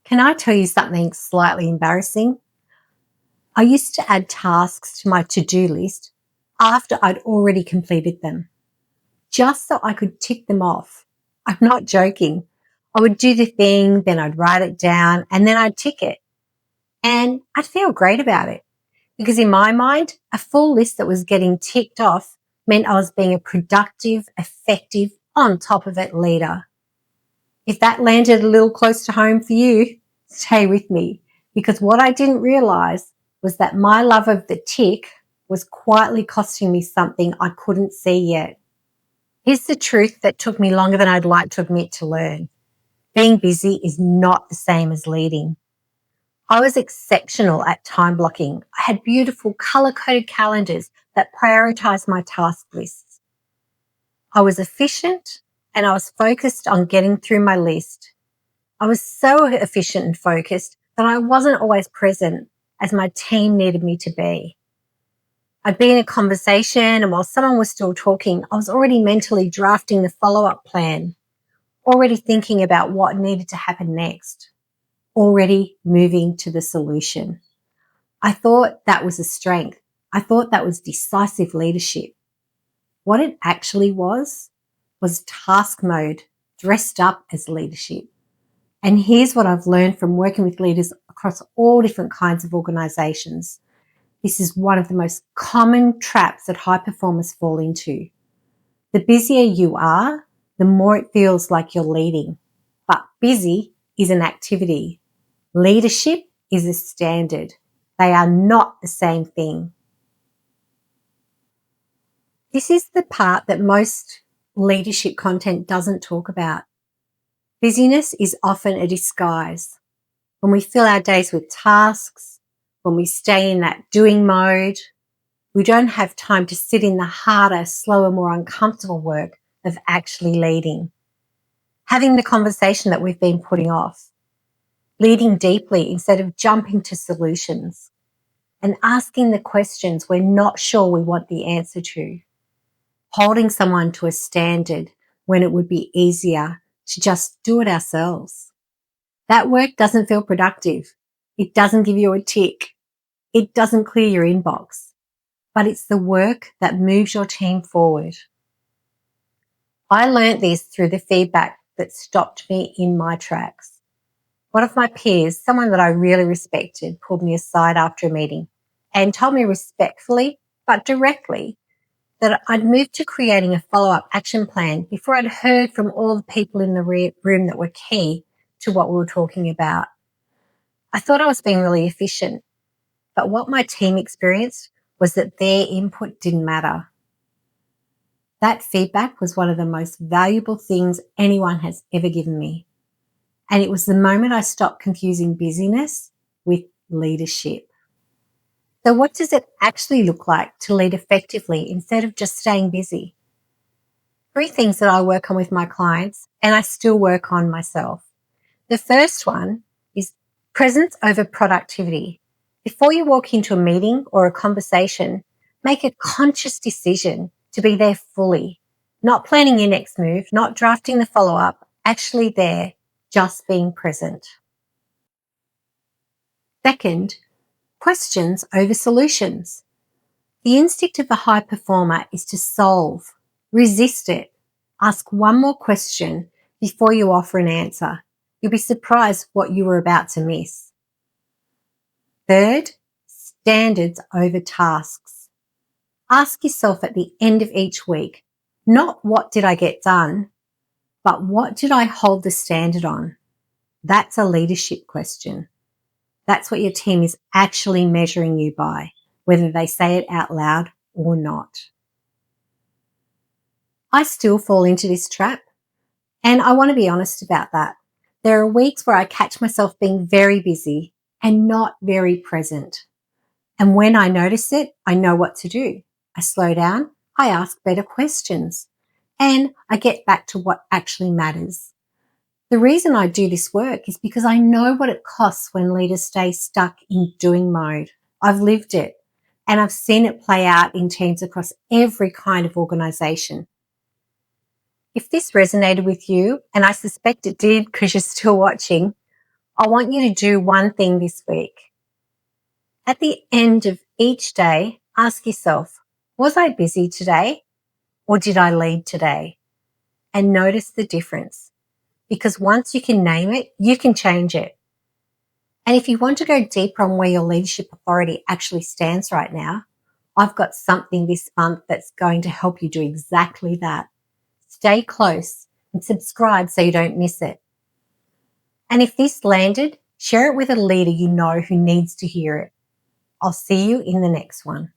Can I tell you something slightly embarrassing? I used to add tasks to my to-do list after I'd already completed them, just so I could tick them off. I'm not joking. I would do the thing, then I'd write it down, and then I'd tick it. And I'd feel great about it because in my mind, a full list that was getting ticked off meant I was being a productive, effective, on top of it leader. If that landed a little close to home for you, stay with me, because what I didn't realize was that my love of the tick was quietly costing me something I couldn't see yet. Here's the truth that took me longer than I'd like to admit to learn. Being busy is not the same as leading. I was exceptional at time blocking. I had beautiful color-coded calendars that prioritized my task lists. I was efficient and I was focused on getting through my list. I was so efficient and focused that I wasn't always present as my team needed me to be. I'd be in a conversation, and while someone was still talking, I was already mentally drafting the follow-up plan, already thinking about what needed to happen next, already moving to the solution. I thought that was a strength. I thought that was decisive leadership. What it actually was task mode dressed up as leadership. And here's what I've learned from working with leaders across all different kinds of organizations. This is one of the most common traps that high performers fall into. The busier you are, the more it feels like you're leading. But busy is an activity. Leadership is a standard. They are not the same thing. This is the part that most leadership content doesn't talk about. Busyness is often a disguise. When we fill our days with tasks, when we stay in that doing mode, we don't have time to sit in the harder, slower, more uncomfortable work of actually leading. Having the conversation that we've been putting off. Leading deeply instead of jumping to solutions. And asking the questions we're not sure we want the answer to. Holding someone to a standard when it would be easier to just do it ourselves. That work doesn't feel productive. It doesn't give you a tick. It doesn't clear your inbox. But it's the work that moves your team forward. I learnt this through the feedback that stopped me in my tracks. One of my peers, someone that I really respected, pulled me aside after a meeting and told me respectfully but directly that I'd moved to creating a follow-up action plan before I'd heard from all the people in the room that were key to what we were talking about. I thought I was being really efficient, but what my team experienced was that their input didn't matter. That feedback was one of the most valuable things anyone has ever given me. And it was the moment I stopped confusing busyness with leadership. So what does it actually look like to lead effectively instead of just staying busy? 3 things that I work on with my clients and I still work on myself. The first one is presence over productivity. Before you walk into a meeting or a conversation, make a conscious decision to be there fully, not planning your next move, not drafting the follow-up, actually there, just being present. Second, questions over solutions. The instinct of a high performer is to solve. Resist it. Ask one more question before you offer an answer. You'll be surprised what you were about to miss. Third, standards over tasks. Ask yourself at the end of each week, not what did I get done, but what did I hold the standard on? That's a leadership question. That's what your team is actually measuring you by, whether they say it out loud or not. I still fall into this trap, and I want to be honest about that. There are weeks where I catch myself being very busy and not very present. And when I notice it, I know what to do. I slow down, I ask better questions, and I get back to what actually matters. The reason I do this work is because I know what it costs when leaders stay stuck in doing mode. I've lived it, and I've seen it play out in teams across every kind of organisation. If this resonated with you, and I suspect it did because you're still watching, I want you to do one thing this week. At the end of each day, ask yourself, was I busy today or did I lead today? And notice the difference, because once you can name it, you can change it. And if you want to go deeper on where your leadership authority actually stands right now, I've got something this month that's going to help you do exactly that. Stay close and subscribe so you don't miss it. And if this landed, share it with a leader you know who needs to hear it. I'll see you in the next one.